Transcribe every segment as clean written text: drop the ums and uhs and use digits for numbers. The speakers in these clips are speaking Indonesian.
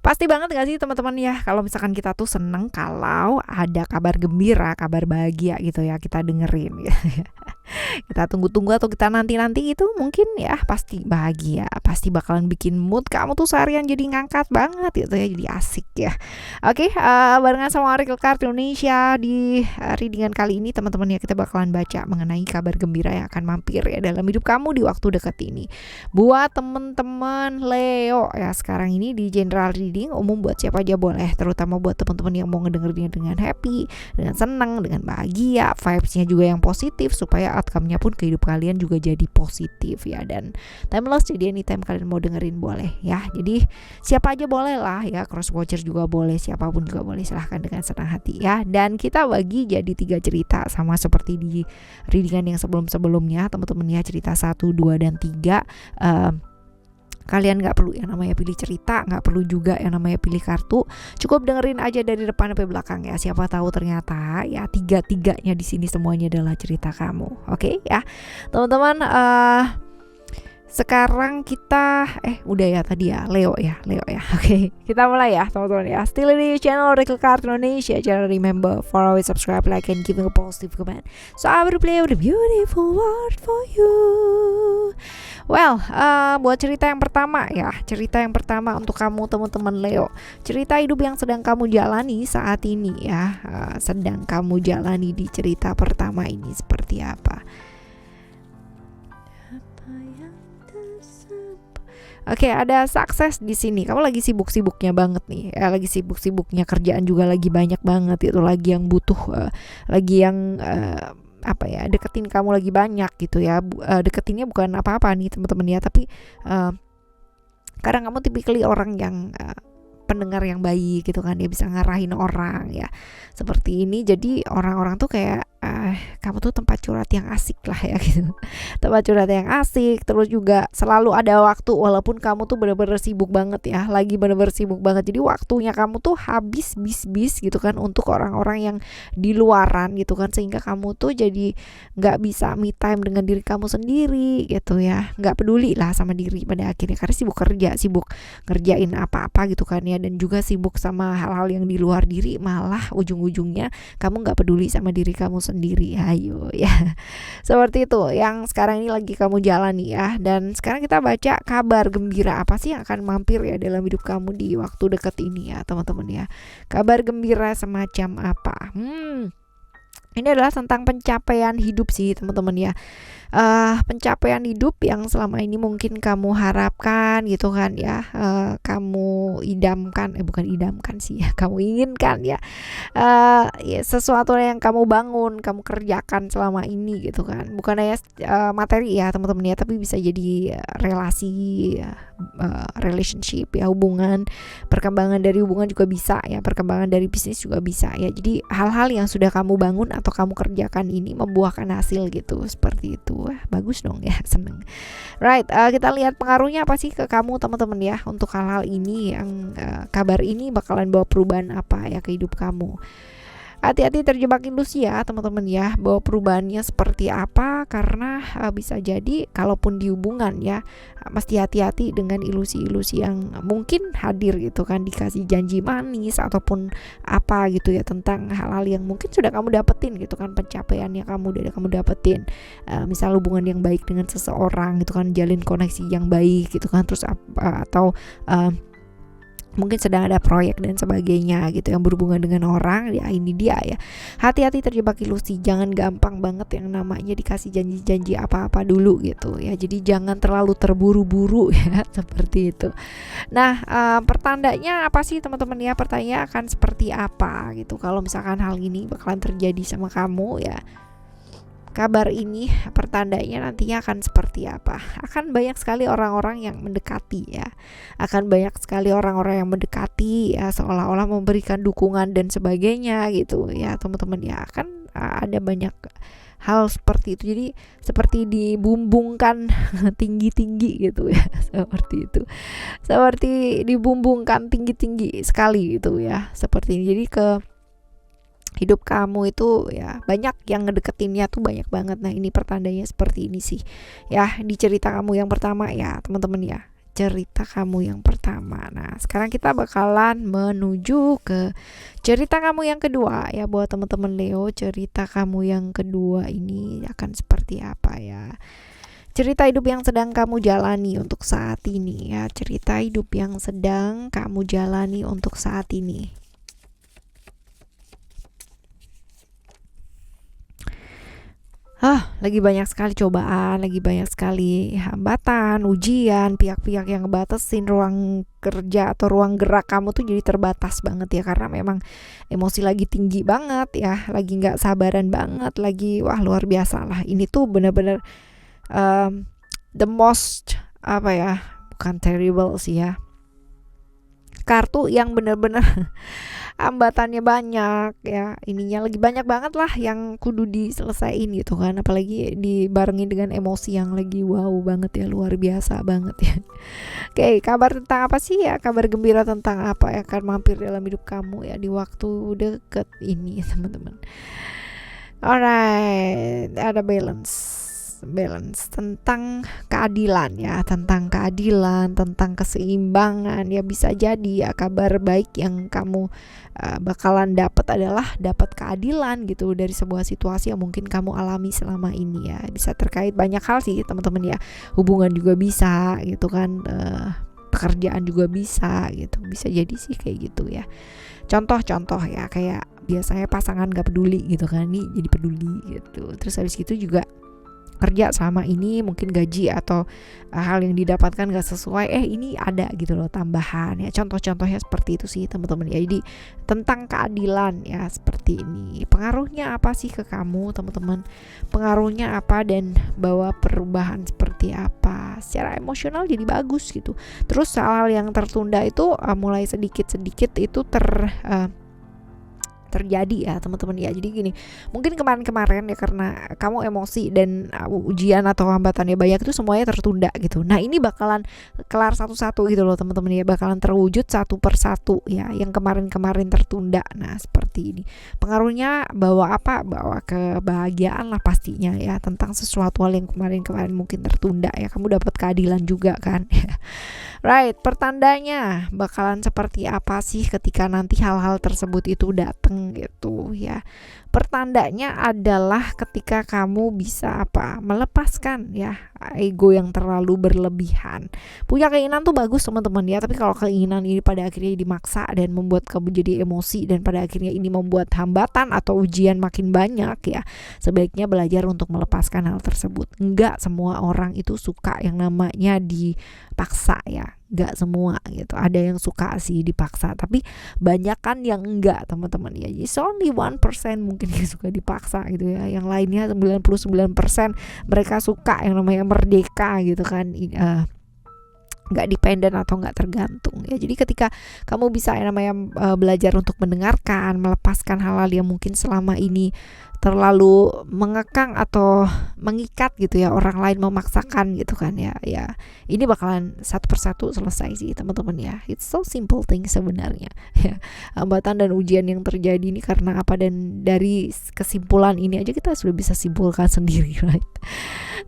Pasti banget gak sih teman-teman ya, kalau misalkan kita tuh seneng kalau ada kabar gembira, kabar bahagia gitu ya kita dengerin gitu ya. Kita tunggu-tunggu atau kita nanti-nanti itu mungkin ya pasti bahagia, pasti bakalan bikin mood kamu tuh seharian jadi ngangkat banget gitu ya, jadi asik ya. Oke, barengan sama Oracle Card Indonesia di readingan kali ini teman-teman ya, kita bakalan baca mengenai kabar gembira yang akan mampir ya dalam hidup kamu di waktu dekat ini. Buat teman-teman Leo ya, sekarang ini di general reading umum buat siapa aja boleh, terutama buat teman-teman yang mau ngedengerinnya dengan happy, dengan senang, dengan bahagia, vibes-nya juga yang positif supaya outcome-nya pun ke hidup kalian juga jadi positif ya. Dan timeless, jadi anytime kalian mau dengerin boleh ya. Jadi siapa aja boleh lah ya, cross watcher juga boleh, siapapun juga boleh, silahkan dengan senang hati ya. Dan kita bagi jadi 3 cerita sama seperti di readingan yang sebelum-sebelumnya teman-teman ya, cerita 1, 2, dan 3. Kalian gak perlu yang namanya pilih cerita, gak perlu juga yang namanya pilih kartu, cukup dengerin aja dari depan sampai belakang ya. Siapa tahu ternyata ya tiga-tiganya di sini semuanya adalah cerita kamu. Oke ya teman-teman. Sekarang kita udah ya tadi ya Leo ya. Oke, kita mulai ya teman-teman ya. Still di channel Oracle Card Indonesia. Jangan remember for always subscribe, like, and giving a positive comment, so I will play with a beautiful word for you. Well, buat cerita yang pertama ya, cerita yang pertama untuk kamu teman-teman Leo, cerita hidup yang sedang kamu jalani saat ini ya. Sedang kamu jalani di cerita pertama ini seperti apa? Oke, ada sukses di sini. Kamu lagi sibuk-sibuknya banget nih. Lagi sibuk-sibuknya, kerjaan juga lagi banyak banget. Itu lagi yang butuh, lagi yang deketin kamu lagi banyak gitu ya. Deketinnya bukan apa-apa nih teman-teman ya, tapi kadang kamu tipikali orang yang pendengar yang baik gitu kan, dia bisa ngarahin orang ya seperti ini. Jadi orang-orang tuh kayak kamu tuh tempat curhat yang asik lah ya gitu, tempat curhat yang asik. Terus juga selalu ada waktu walaupun kamu tuh bener-bener sibuk banget ya, lagi bener-bener sibuk banget. Jadi waktunya kamu tuh habis bis gitu kan untuk orang-orang yang di luaran gitu kan, sehingga kamu tuh jadi nggak bisa me time dengan diri kamu sendiri gitu ya, nggak peduli lah sama diri pada akhirnya karena sibuk kerja, sibuk ngerjain apa-apa gitu kan ya, dan juga sibuk sama hal-hal yang di luar diri. Malah ujung-ujungnya kamu nggak peduli sama diri kamu sendiri. Ayo ya, seperti itu yang sekarang ini lagi kamu jalani ya. Dan sekarang kita baca kabar gembira apa sih yang akan mampir ya dalam hidup kamu di waktu dekat ini ya teman-teman ya. Kabar gembira semacam apa? Ini adalah tentang pencapaian hidup sih teman-teman ya. Pencapaian hidup yang selama ini mungkin kamu harapkan gitu kan ya, kamu idamkan, bukan idamkan sih ya, kamu inginkan ya, sesuatu yang kamu bangun, kamu kerjakan selama ini gitu kan. Bukan hanya materi ya teman-teman ya, tapi bisa jadi relasi, relationship ya, hubungan, perkembangan dari hubungan juga bisa ya, perkembangan dari bisnis juga bisa ya. Jadi hal-hal yang sudah kamu bangun atau kamu kerjakan ini membuahkan hasil gitu, seperti itu. Wah, bagus dong ya, seneng. Right, kita lihat pengaruhnya apa sih ke kamu teman-teman ya untuk hal-hal ini yang kabar ini bakalan bawa perubahan apa ya ke hidup kamu. Hati-hati terjebak ilusi ya teman-teman ya, bahwa perubahannya seperti apa, karena bisa jadi kalaupun di hubungan ya, mesti hati-hati dengan ilusi-ilusi yang mungkin hadir gitu kan, dikasih janji manis ataupun apa gitu ya, tentang hal-hal yang mungkin sudah kamu dapetin gitu kan, pencapaian yang kamu dapetin, misal hubungan yang baik dengan seseorang gitu kan, jalin koneksi yang baik gitu kan, terus atau mungkin sedang ada proyek dan sebagainya gitu yang berhubungan dengan orang ya. Ini dia ya, hati-hati terjebak ilusi, jangan gampang banget yang namanya dikasih janji-janji apa-apa dulu gitu ya. Jadi jangan terlalu terburu-buru ya, seperti itu. Nah, pertandanya apa sih teman-teman ya, pertanyaan akan seperti apa gitu kalau misalkan hal ini bakalan terjadi sama kamu ya. Kabar ini pertandanya nantinya akan seperti apa? Akan banyak sekali orang-orang yang mendekati ya. Akan banyak sekali orang-orang yang mendekati ya, seolah-olah memberikan dukungan dan sebagainya gitu ya teman-teman ya. Akan ada banyak hal seperti itu. Jadi seperti dibumbungkan tinggi-tinggi gitu ya. Seperti itu. Seperti dibumbungkan tinggi-tinggi sekali gitu ya. Seperti ini. Jadi ke hidup kamu itu ya banyak yang ngedeketinnya tuh banyak banget. Nah, ini pertandanya seperti ini sih ya di cerita kamu yang pertama ya teman-teman ya. cerita kamu yang pertama. Nah, sekarang kita bakalan menuju ke cerita kamu yang kedua ya. Buat teman-teman Leo, cerita kamu yang kedua ini akan seperti apa ya? Cerita hidup yang sedang kamu jalani untuk saat ini ya. Cerita hidup yang sedang kamu jalani untuk saat ini. Lagi banyak sekali cobaan, lagi banyak sekali hambatan, ujian, pihak-pihak yang ngebatasin ruang kerja atau ruang gerak kamu tuh jadi terbatas banget ya, karena memang emosi lagi tinggi banget ya, lagi nggak sabaran banget, lagi wah luar biasa lah. Ini tuh bener-bener the most apa ya, bukan terrible sih ya, kartu yang bener-bener hambatannya banyak ya, ininya lagi banyak banget lah yang kudu diselesain gitu kan, apalagi dibarengin dengan emosi yang lagi wow banget ya, luar biasa banget ya. Oke, kabar tentang apa sih ya? Kabar gembira tentang apa yang akan mampir dalam hidup kamu ya di waktu deket ini teman-teman. Alright, ada balance tentang keadilan ya, tentang keseimbangan ya. Bisa jadi ya kabar baik yang kamu bakalan dapat adalah dapat keadilan gitu dari sebuah situasi yang mungkin kamu alami selama ini ya. Bisa terkait banyak hal sih teman-teman ya, hubungan juga bisa gitu kan, pekerjaan juga bisa gitu, bisa jadi sih kayak gitu ya. Contoh-contoh ya, kayak biasanya pasangan gak peduli gitu kan, nih jadi peduli gitu. Terus habis gitu juga kerja sama ini mungkin gaji atau hal yang didapatkan gak sesuai, ini ada gitu loh tambahan ya. Contoh-contohnya seperti itu sih teman-teman ya. Jadi tentang keadilan ya seperti ini. Pengaruhnya apa sih ke kamu teman-teman? Pengaruhnya apa dan bawa perubahan seperti apa? Secara emosional jadi bagus gitu. Terus hal-hal yang tertunda itu mulai sedikit-sedikit itu terjadi ya teman-teman ya. Jadi gini, mungkin kemarin ya karena kamu emosi dan ujian atau hambatannya banyak itu semuanya tertunda gitu. Nah ini bakalan kelar satu-satu gitu loh teman-teman ya, bakalan terwujud satu persatu ya yang kemarin-kemarin tertunda. Nah seperti ini pengaruhnya, bawa apa? Bawa kebahagiaan lah pastinya ya, tentang sesuatu hal yang kemarin-kemarin mungkin tertunda ya, kamu dapat keadilan juga kan. Right, pertandanya bakalan seperti apa sih ketika nanti hal-hal tersebut itu datang gitu ya. Pertandanya adalah ketika kamu bisa melepaskan ya ego yang terlalu berlebihan. Punya keinginan tuh bagus teman-teman ya, tapi kalau keinginan ini pada akhirnya dimaksa dan membuat kamu jadi emosi dan pada akhirnya ini membuat hambatan atau ujian makin banyak ya, sebaiknya belajar untuk melepaskan hal tersebut. Enggak semua orang itu suka yang namanya dipaksa ya, enggak semua gitu. Ada yang suka sih dipaksa, tapi banyak kan yang enggak teman-teman ya. Jadi only 1% mungkin yang suka dipaksa gitu ya, yang lainnya 99% mereka suka yang namanya merdeka gitu kan, nggak dependen atau nggak tergantung ya. Jadi ketika kamu bisa yang namanya belajar untuk mendengarkan, melepaskan hal-hal yang mungkin selama ini terlalu mengekang atau mengikat gitu ya, orang lain memaksakan gitu kan ya, ini bakalan satu persatu selesai sih teman-teman ya. It's so simple thing sebenarnya ya. Hambatan dan ujian yang terjadi ini karena apa, dan dari kesimpulan ini aja kita sudah bisa simpulkan sendiri, right?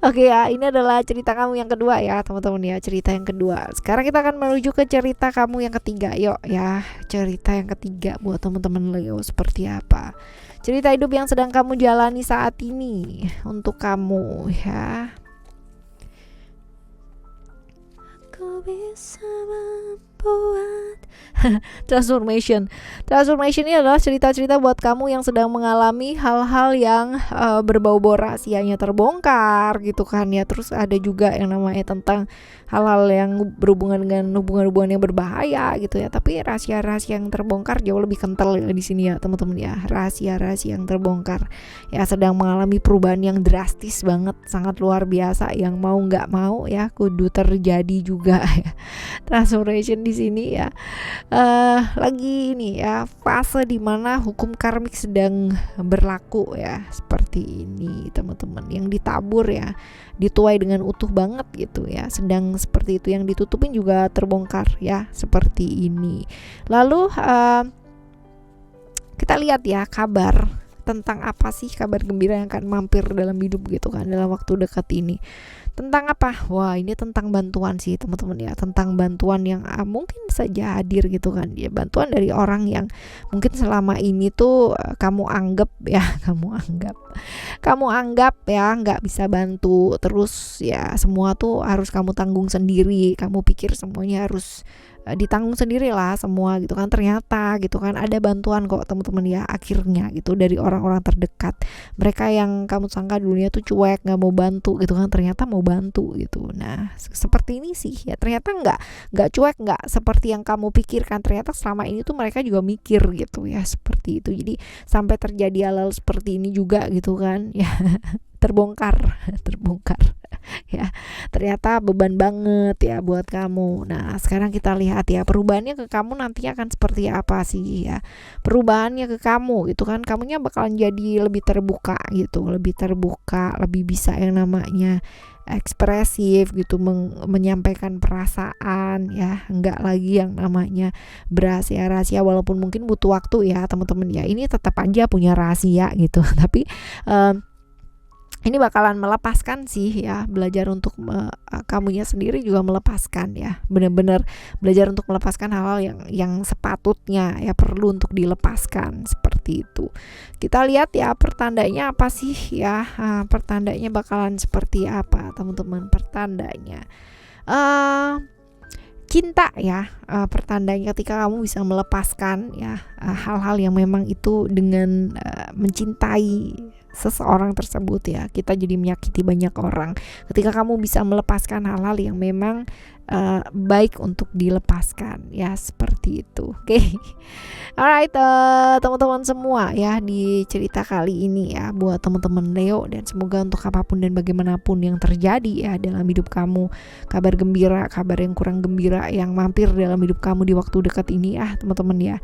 Oke ya, ini adalah cerita kamu yang kedua ya teman-teman ya, cerita yang kedua. Sekarang kita akan menuju ke cerita kamu yang ketiga. Yuk ya, cerita yang ketiga buat teman-teman Leo seperti apa? Cerita hidup yang sedang kamu jalani saat ini untuk kamu ya. Aku bisa membuat transformation ini adalah cerita-cerita buat kamu yang sedang mengalami hal-hal yang berbau-bau rahasianya terbongkar gitu kan ya. Terus ada juga yang namanya tentang hal-hal yang berhubungan dengan hubungan-hubungan yang berbahaya gitu ya. Tapi rahasia-rahasia yang terbongkar jauh lebih kental ya di sini ya teman-teman ya. Rahasia-rahasia yang terbongkar ya, sedang mengalami perubahan yang drastis banget, sangat luar biasa, yang mau nggak mau ya kudu terjadi juga ya. Transformation di sini ya. Lagi ini ya, fase dimana hukum karmik sedang berlaku ya, seperti ini teman-teman, yang ditabur ya, dituai dengan utuh banget gitu ya, sedang seperti itu, yang ditutupin juga terbongkar ya, seperti ini. Lalu kita lihat ya kabar tentang apa sih kabar gembira yang akan mampir dalam hidup gitu kan dalam waktu dekat ini. Tentang apa? Wah, ini tentang bantuan sih teman-teman ya, tentang bantuan yang mungkin saja hadir gitu kan ya, bantuan dari orang yang mungkin selama ini tuh kamu anggap ya kamu anggap ya nggak bisa bantu, terus ya semua tuh harus kamu tanggung sendiri, kamu pikir semuanya harus ditanggung sendiri lah semua gitu kan. Ternyata gitu kan ada bantuan kok teman-teman ya, akhirnya gitu dari orang-orang terdekat. Mereka yang kamu sangka dulunya tuh cuek, nggak mau bantu gitu kan, ternyata mau bantu gitu. Nah seperti ini sih ya, ternyata nggak cuek, nggak seperti yang kamu pikirkan, ternyata selama ini tuh mereka juga mikir gitu ya, seperti itu. Jadi sampai terjadi hal-hal seperti ini juga gitu kan ya, terbongkar ya, ternyata beban banget ya buat kamu. Nah sekarang kita lihat ya perubahannya ke kamu nantinya akan seperti apa sih ya, perubahannya ke kamu gitu kan, kamunya bakalan jadi lebih terbuka gitu, lebih terbuka, lebih bisa yang namanya ekspresif gitu, menyampaikan perasaan ya, enggak lagi yang namanya berasia-rahasia, walaupun mungkin butuh waktu ya teman-teman ya, ini tetap aja punya rahasia gitu tapi ini bakalan melepaskan sih ya, belajar untuk kamunya sendiri juga melepaskan ya, benar-benar belajar untuk melepaskan hal-hal yang sepatutnya ya perlu untuk dilepaskan, seperti itu. Kita lihat ya pertandanya apa sih ya, pertandanya bakalan seperti apa teman-teman, pertandanya cinta ya, pertandanya ketika kamu bisa melepaskan ya hal-hal yang memang itu dengan mencintai seseorang tersebut ya, kita jadi menyakiti banyak orang ketika kamu bisa melepaskan hal-hal yang memang baik untuk dilepaskan ya, seperti itu. Oke. Alright, teman-teman semua ya, di cerita kali ini ya buat teman-teman Leo, dan semoga untuk apapun dan bagaimanapun yang terjadi ya dalam hidup kamu, kabar gembira, kabar yang kurang gembira yang mampir dalam hidup kamu di waktu dekat ini ya teman-teman ya,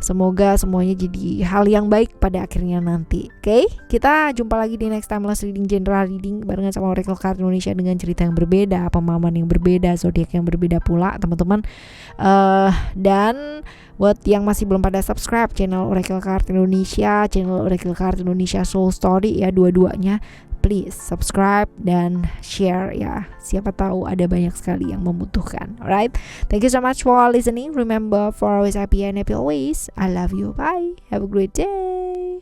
semoga semuanya jadi hal yang baik pada akhirnya nanti. Oke, kita jumpa lagi di next timeless reading, general reading barengan sama Oracle Card Indonesia dengan cerita yang berbeda, pemahaman yang berbeda, zodiak yang berbeda pula teman-teman. Dan buat yang masih belum pada subscribe channel Oracle Card Indonesia, channel Oracle Card Indonesia Soul Story ya, dua-duanya please subscribe dan share ya, siapa tahu ada banyak sekali yang membutuhkan. Alright, thank you so much for listening. Remember, for always happy and happy always. I love you. Bye, have a great day.